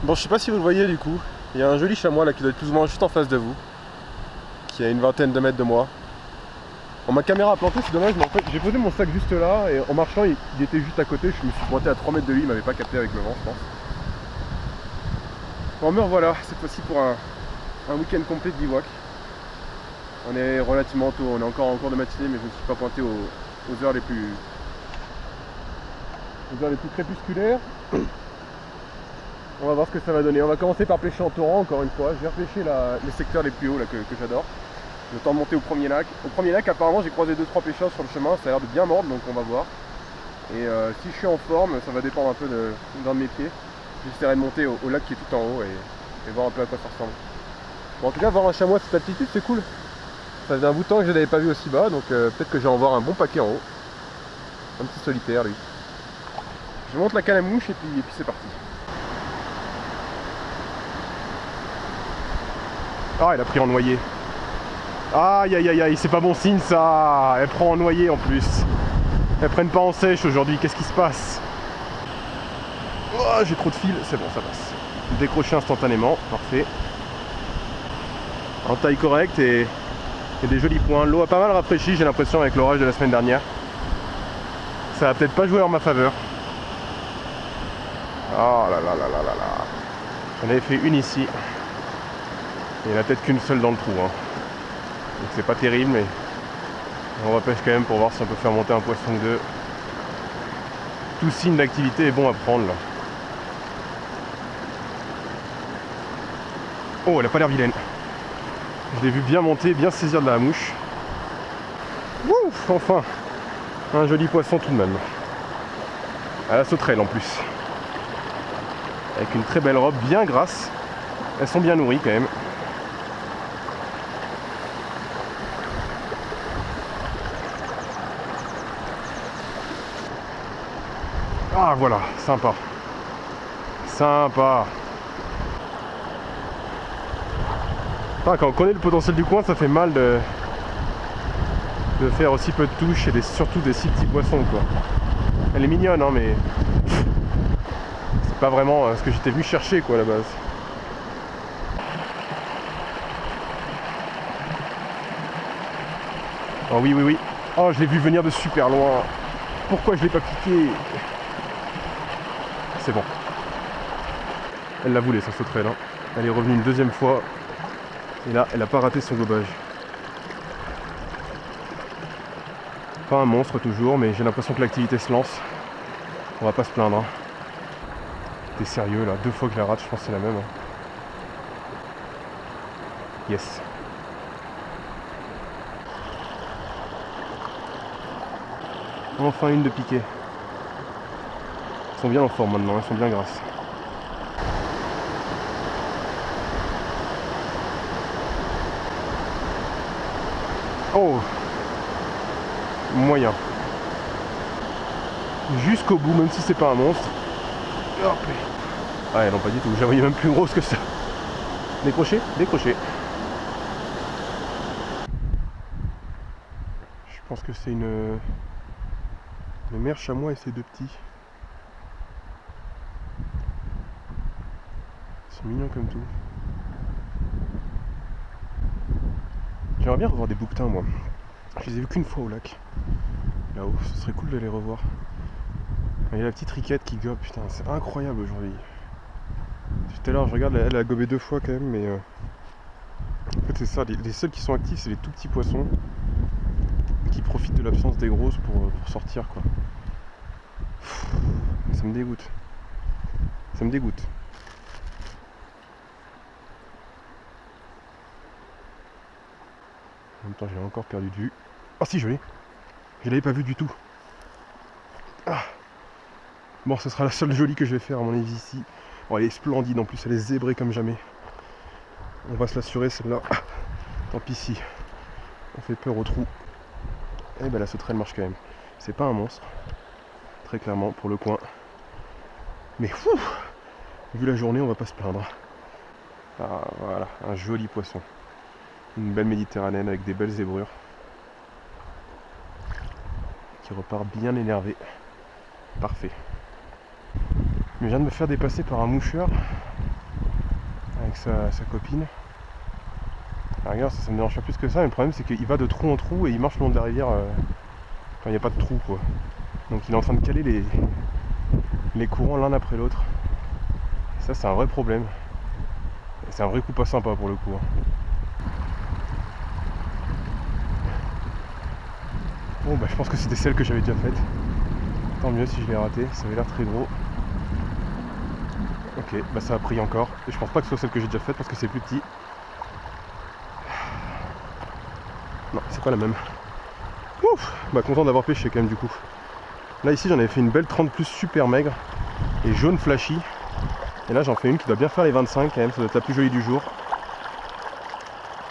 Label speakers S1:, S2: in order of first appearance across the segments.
S1: Bon, je sais pas si vous le voyez du coup, il y a un joli chamois là qui doit être plus ou moins juste en face de vous, qui est à une vingtaine de mètres de moi. Bon, ma caméra a planté, c'est dommage, mais en fait j'ai posé mon sac juste là et en marchant il était juste à côté, je me suis pointé à 3 mètres de lui, il m'avait pas capté avec le vent je pense. Bon me revoilà, cette fois-ci pour un week-end complet de bivouac. On est relativement tôt, on est encore en cours de matinée mais je ne me suis pas pointé aux heures les plus crépusculaires. On va voir ce que ça va donner. On va commencer par pêcher en torrent encore une fois. Je vais repêcher les secteurs les plus hauts là, que j'adore. Le temps de monter au premier lac. Au premier lac apparemment j'ai croisé 2-3 pêcheurs sur le chemin, ça a l'air de bien mordre donc on va voir. Et si je suis en forme, ça va dépendre un peu d'un de mes pieds. J'essaierai de monter au lac qui est tout en haut et voir un peu à quoi ça ressemble. Bon, en tout cas voir un chamois de cette altitude c'est cool. Ça faisait un bout de temps que je ne l'avais pas vu aussi bas, donc peut-être que je vais en voir un bon paquet en haut. Un petit solitaire lui. Je monte la canne à mouche et puis c'est parti. Ah, elle a pris en noyer. Aïe aïe aïe aïe, c'est pas bon signe ça. Elle prend en noyer en plus. Elles prennent pas en sèche aujourd'hui, qu'est-ce qui se passe? Oh, j'ai trop de fil, c'est bon, ça passe. Décroché instantanément, parfait. En taille correcte et des jolis points. L'eau a pas mal rafraîchi, j'ai l'impression, avec l'orage de la semaine dernière. Ça va peut-être pas jouer en ma faveur. Oh là là là là là là. J'en avais fait une ici. Il n'y en a peut-être qu'une seule dans le trou. Hein. Donc c'est pas terrible, mais on repêche quand même pour voir si on peut faire monter un poisson ou deux. Tout signe d'activité est bon à prendre là. Oh, elle a pas l'air vilaine. Je l'ai vu bien monter, bien saisir de la mouche. Ouf, enfin, un joli poisson tout de même. À la sauterelle en plus. Avec une très belle robe, bien grasse. Elles sont bien nourries quand même. Ah voilà, sympa. Sympa. Enfin, quand on connaît le potentiel du coin, ça fait mal de faire aussi peu de touches et surtout des si petits poissons quoi. Elle est mignonne hein, mais c'est pas vraiment ce que j'étais venu chercher quoi à la base. Oh oui oui oui. Oh je l'ai vu venir de super loin. Pourquoi je l'ai pas piqué? C'est bon. Elle la voulait sa sauterelle hein. Elle est revenue une deuxième fois. Et là elle a pas raté son gobage. Pas un monstre toujours, mais j'ai l'impression que l'activité se lance. On va pas se plaindre. Hein. T'es sérieux là, 2 fois que je la rate, je pense que c'est la même. Hein. Yes. Enfin une de piqué. Elles sont bien en forme maintenant, elles sont bien grasses. Oh! Moyen. Jusqu'au bout, même si c'est pas un monstre. Hop. Ah non pas du tout, j'ai envoyé même plus grosse que ça. Décroché, décroché. Je pense que c'est une mère chamois et ses 2 petits. C'est mignon comme tout. J'aimerais bien revoir des bouquetins moi. Je les ai vus qu'une fois au lac. Là-haut, ce serait cool de les revoir. Il y a la petite riquette qui gobe, putain, c'est incroyable aujourd'hui. Tout à l'heure, je regarde, elle a gobé 2 fois quand même, mais en fait c'est ça, les seuls qui sont actifs, c'est les tout petits poissons qui profitent de l'absence des grosses pour sortir quoi. Ça me dégoûte. Ça me dégoûte. En même temps, j'ai encore perdu de vue. Ah si, je l'ai. Je l'avais pas vu du tout. Ah. Bon, ce sera la seule jolie que je vais faire à mon avis ici. Bon, elle est splendide en plus, elle est zébrée comme jamais. On va se l'assurer celle-là. Ah. Tant pis si on fait peur au trou. Eh ben la sauterelle marche quand même. C'est pas un monstre, très clairement pour le coin. Mais fou, vu la journée, on va pas se plaindre. Ah voilà, un joli poisson. Une belle méditerranéenne avec des belles zébrures. Qui repart bien énervé. Parfait. Je viens de me faire dépasser par un moucheur. avec sa copine. À la rigueur, ça me dérange pas plus que ça, mais le problème c'est qu'il va de trou en trou et il marche le long de la rivière. Enfin, il n'y a pas de trou quoi. Donc il est en train de caler les courants l'un après l'autre. Ça, c'est un vrai problème. Et c'est un vrai coup pas sympa pour le coup. Bon, bah je pense que c'était celle que j'avais déjà faite. Tant mieux si je l'ai raté, ça avait l'air très gros. Ok, bah ça a pris encore. Et je pense pas que ce soit celle que j'ai déjà faite parce que c'est plus petit. Non, c'est pas la même. Ouf, bah content d'avoir pêché quand même du coup. Là ici j'en avais fait une belle 30 plus super maigre et jaune flashy. Et là j'en fais une qui doit bien faire les 25 quand même, ça doit être la plus jolie du jour.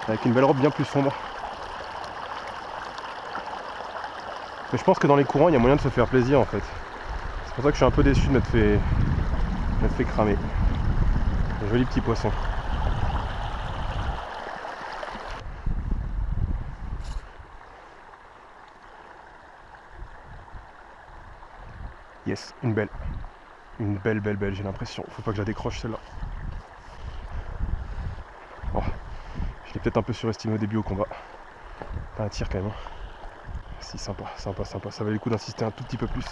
S1: Avec une belle robe bien plus sombre. Mais je pense que dans les courants il y a moyen de se faire plaisir en fait. C'est pour ça que je suis un peu déçu de m'être fait cramer. Un joli petit poisson. Yes, une belle. Une belle, j'ai l'impression. Faut pas que je la décroche celle-là. Oh, je l'ai peut-être un peu surestimé au début au combat. Pas un tir quand même. Si, sympa. Ça valait le coup d'insister un tout petit peu plus.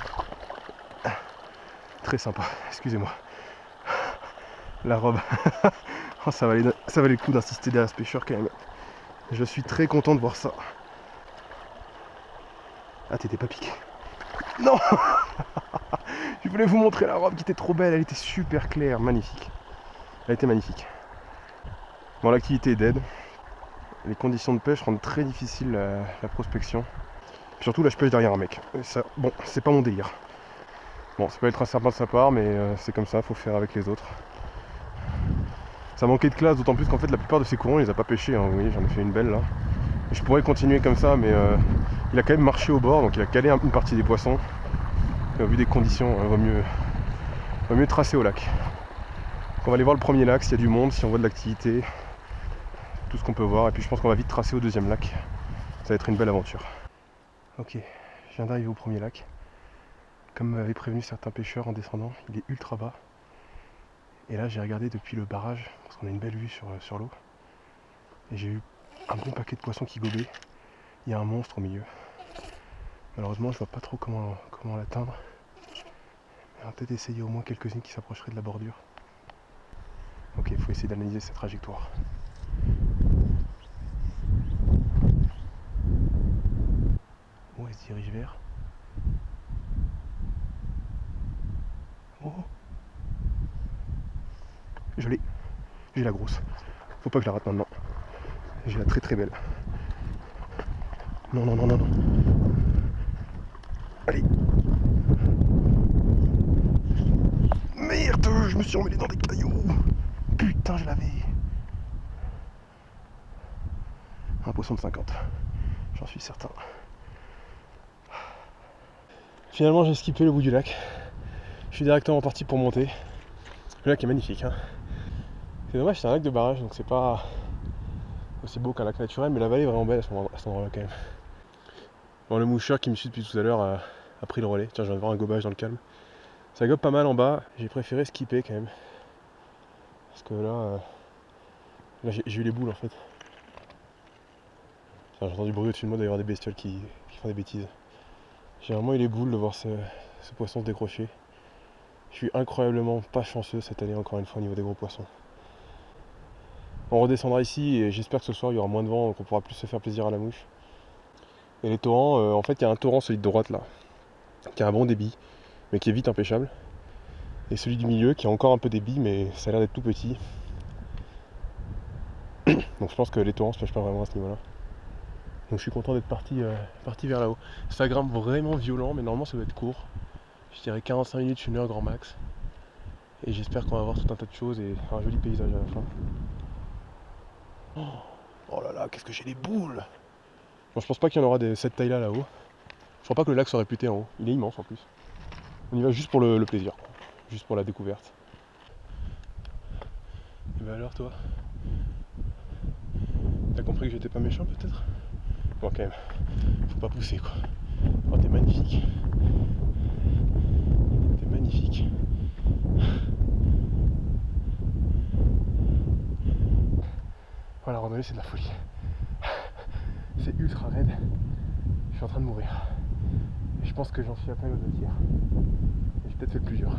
S1: Très sympa, excusez-moi. La robe. Oh, ça valait le coup d'insister derrière ce pêcheur quand même. Je suis très content de voir ça. Ah, t'étais pas piqué. Non. Je voulais vous montrer la robe qui était trop belle, elle était super claire, magnifique. Elle était magnifique. Bon, l'activité est dead. Les conditions de pêche rendent très difficile la prospection. Puis surtout là je pêche derrière un mec. Et ça, bon, c'est pas mon délire. Bon, ça peut être un serpent de sa part, mais c'est comme ça, faut faire avec les autres. Ça manquait de classe, d'autant plus qu'en fait la plupart de ces courants il les a pas pêchés, hein. Vous voyez, j'en ai fait une belle là. Et je pourrais continuer comme ça, mais il a quand même marché au bord, donc il a calé une partie des poissons. Et au vu des conditions, il vaut mieux tracer au lac. Donc on va aller voir le premier lac, s'il y a du monde, si on voit de l'activité, tout ce qu'on peut voir, et puis je pense qu'on va vite tracer au deuxième lac. Ça va être une belle aventure. Ok, je viens d'arriver au premier lac. Comme m'avaient prévenu certains pêcheurs en descendant, il est ultra bas. Et là j'ai regardé depuis le barrage, parce qu'on a une belle vue sur l'eau. Et j'ai eu un bon paquet de poissons qui gobaient. Il y a un monstre au milieu. Malheureusement je vois pas trop comment l'atteindre. Mais on va peut-être essayer au moins quelques-unes qui s'approcheraient de la bordure. Ok, il faut essayer d'analyser cette trajectoire. Où elle se dirige vers? Oh, je l'ai. J'ai la grosse. Faut pas que je la rate maintenant. J'ai la très belle. Non. Allez. Merde, je me suis emmêlé dans des cailloux. Putain, je l'avais. Un poisson de 50. J'en suis certain. Finalement, j'ai skippé le bout du lac. Je suis directement parti pour monter. Le lac est magnifique, hein. C'est dommage, c'est un lac de barrage, donc c'est pas aussi beau qu'un lac naturel, mais la vallée est vraiment belle à cet endroit-là quand même. Bon, le moucheur qui me suit depuis tout à l'heure a pris le relais. Tiens, je viens de voir un gobage dans le calme. Ça gobe pas mal en bas, j'ai préféré skipper quand même. Parce que là j'ai eu les boules en fait. J'ai entendu du bruit au-dessus de moi, d'avoir des bestioles qui font des bêtises. J'ai vraiment eu les boules de voir ce poisson se décrocher. Je suis incroyablement pas chanceux cette année encore une fois au niveau des gros poissons. On redescendra ici et j'espère que ce soir il y aura moins de vent, donc on pourra plus se faire plaisir à la mouche. Et les torrents, en fait il y a un torrent, celui de droite là, qui a un bon débit, mais qui est vite impêchable. Et celui du milieu qui a encore un peu débit, mais ça a l'air d'être tout petit. Donc je pense que les torrents se pêchent pas vraiment à ce niveau-là. Donc je suis content d'être parti vers là-haut. Ça grimpe vraiment violent, mais normalement ça doit être court. Je dirais 45 minutes, 1 heure grand max. Et j'espère qu'on va voir tout un tas de choses et un joli paysage à la fin. Oh là là, qu'est-ce que j'ai des boules! Bon, je pense pas qu'il y en aura de cette taille-là là-haut. Je crois pas que le lac soit réputé en haut. Il est immense en plus. On y va juste pour le plaisir, quoi. Juste pour la découverte. Et bah alors toi, t'as compris que j'étais pas méchant peut-être? Bon quand même, faut pas pousser quoi. Oh t'es magnifique. T'es magnifique. Enfin, la randonnée, c'est de la folie. C'est ultra raide. Je suis en train de mourir. Et je pense que j'en suis à peine aux 2 tiers. Et j'ai peut-être fait le plus dur.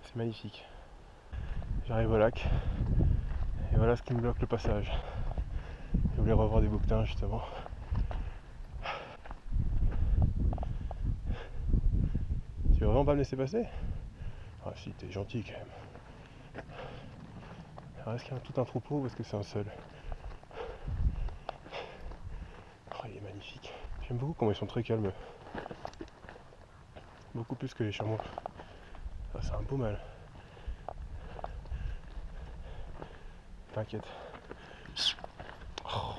S1: C'est magnifique. J'arrive au lac. Et voilà ce qui me bloque le passage. Je voulais revoir des bouquetins justement. Tu veux vraiment pas me laisser passer? Ah si, t'es gentil quand même. Alors est-ce qu'il y a tout un troupeau ou est-ce que c'est un seul? Oh, il est magnifique. J'aime beaucoup comment ils sont très calmes. Beaucoup plus que les chameaux. Ah, c'est un beau mâle. T'inquiète. Oh.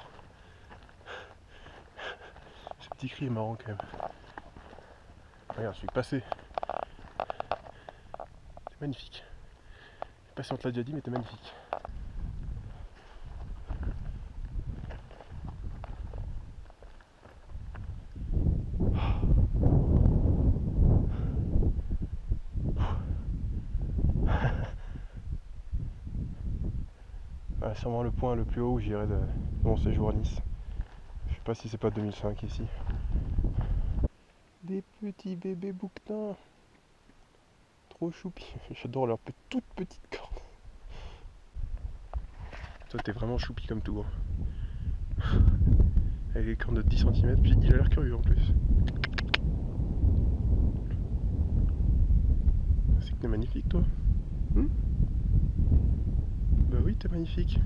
S1: Ce petit cri est marrant quand même. Regarde, je suis passé. C'est magnifique. Je sais pas si on te l'a déjà dit, mais t'es magnifique. Ah, sûrement le point le plus haut où j'irai de mon séjour à Nice. Je sais pas si c'est pas 2005 ici. Des petits bébés bouquetins. Trop choupis. J'adore leurs toutes petites cornes. Toi t'es vraiment choupi comme tout. Hein. Avec les cornes de 10 cm, puis il a l'air curieux en plus. C'est que t'es magnifique toi. Bah oui, t'es magnifique.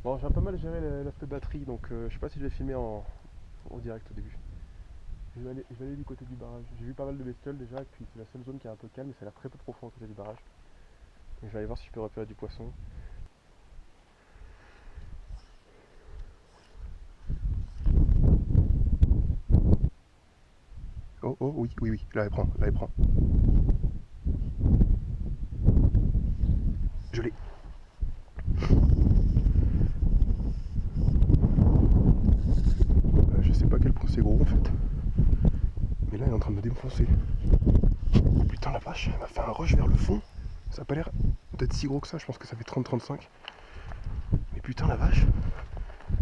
S1: Bon, j'ai pas mal géré l'aspect batterie, donc je sais pas si je vais filmer en direct au début. Je vais aller du côté du barrage. J'ai vu pas mal de bestioles déjà, et puis c'est la seule zone qui est un peu calme, et ça a l'air très peu profond à côté du barrage. Donc je vais aller voir si je peux repérer du poisson. Oh, oh, oui, oui, oui, là elle prend, là elle prend. Je l'ai. Je sais pas quel point c'est gros en fait. Mais là elle est en train de me défoncer. Putain la vache, elle m'a fait un rush vers le fond. Ça a pas l'air d'être si gros que ça, je pense que ça fait 30-35. Mais putain la vache.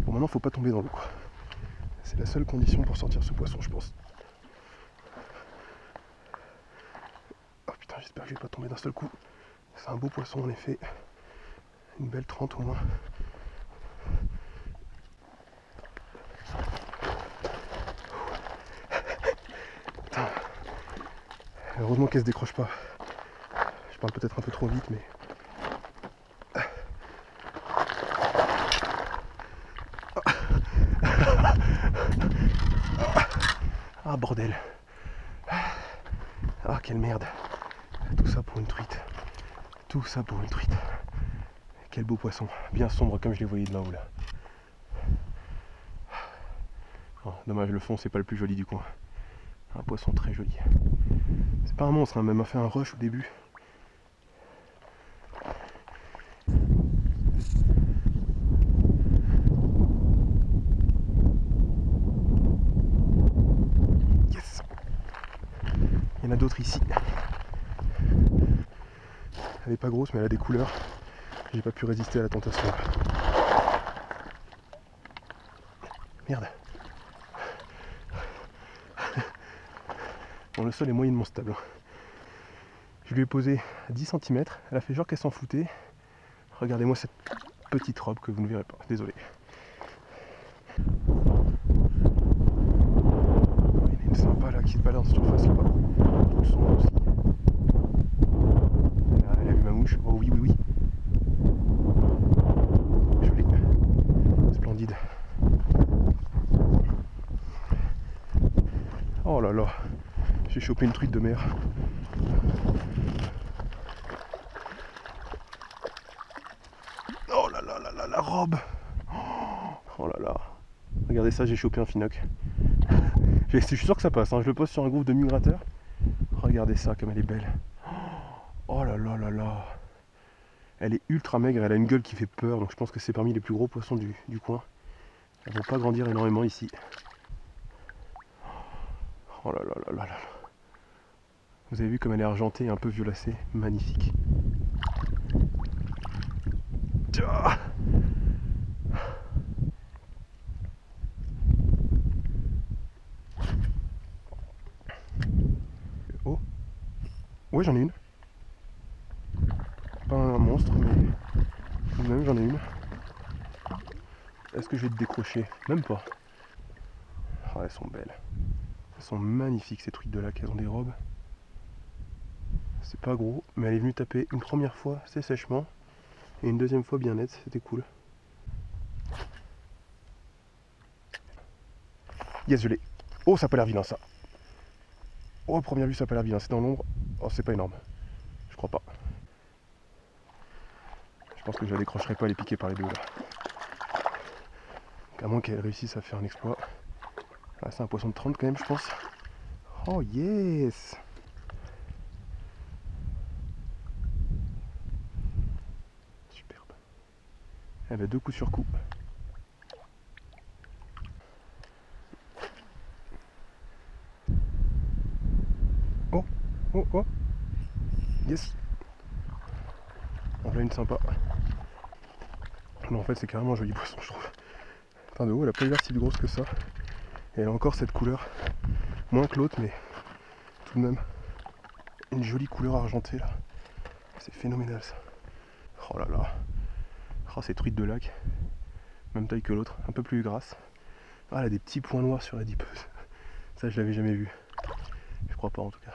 S1: Bon maintenant faut pas tomber dans l'eau quoi. C'est la seule condition pour sortir ce poisson je pense. Oh putain j'espère que je vais pas tomber d'un seul coup. C'est un beau poisson en effet. Une belle 30 au moins. Putain. Heureusement qu'elle se décroche pas. Je parle peut-être un peu trop vite mais. Ah bordel. Ah quelle merde. Tout ça pour une truite. Tout ça pour une truite. Quel beau poisson. Bien sombre comme je les voyais de là-haut là. Oh, dommage le fond c'est pas le plus joli du coin. Un poisson très joli. C'est pas un monstre, hein, même m'a fait un rush au début. Yes. Il y en a d'autres ici. Elle est pas grosse mais elle a des couleurs. J'ai pas pu résister à la tentation. Merde. Bon, le sol est moyennement stable. Je lui ai posé à 10 cm. Elle a fait genre qu'elle s'en foutait. Regardez-moi cette petite robe que vous ne verrez pas. Désolé. Il y en a une sympa là qui se balade en surface là-bas. Toute sombre aussi. Elle a vu ma mouche. Oh oui, oui, oui. Joli. Splendide. Oh là là. J'ai chopé une truite de mer. Oh là là là là, la robe. Oh là là. Regardez ça, j'ai chopé un finoc. Je suis sûr que ça passe, hein. Je le pose sur un groupe de migrateurs. Regardez ça, comme elle est belle. Oh là là là là. Elle est ultra maigre, elle a une gueule qui fait peur, donc je pense que c'est parmi les plus gros poissons du coin. Elles vont pas grandir énormément ici. Oh là là là là là. Vous avez vu comme elle est argentée et un peu violacée. Magnifique. Ah, oh. Ouais, j'en ai une. Pas un monstre, mais tout de même j'en ai une. Est-ce que je vais te décrocher? Même pas. Ah, elles sont belles. Elles sont magnifiques ces trucs de lac. Elles ont des robes. C'est pas gros, mais elle est venue taper une première fois assez sèchement et une deuxième fois bien nette. C'était cool. Yes, je l'ai. Oh, ça a pas l'air vilain ça. Oh, à première vue, ça a pas l'air vilain. C'est dans l'ombre. Oh, c'est pas énorme. Je crois pas. Je pense que je la décrocherai pas, elle est piquée par les deux là. À moins qu'elle réussisse à faire un exploit. Là, c'est un poisson de 30 quand même, je pense. Oh yes! Superbe. Elle avait 2 coups sur coup. Oh! Oh! Oh! Yes! On a une sympa. Non, en fait, c'est carrément un joli poisson, je trouve. Enfin, de haut, elle a pas l'air si grosse que ça. Et elle a encore cette couleur. Moins que l'autre, mais tout de même. Une jolie couleur argentée là. C'est phénoménal ça. Oh là là. Oh, ces truites de lac. Même taille que l'autre, un peu plus grasse. Ah, elle a des petits points noirs sur la dipeuse. Ça, je l'avais jamais vu. Je crois pas en tout cas.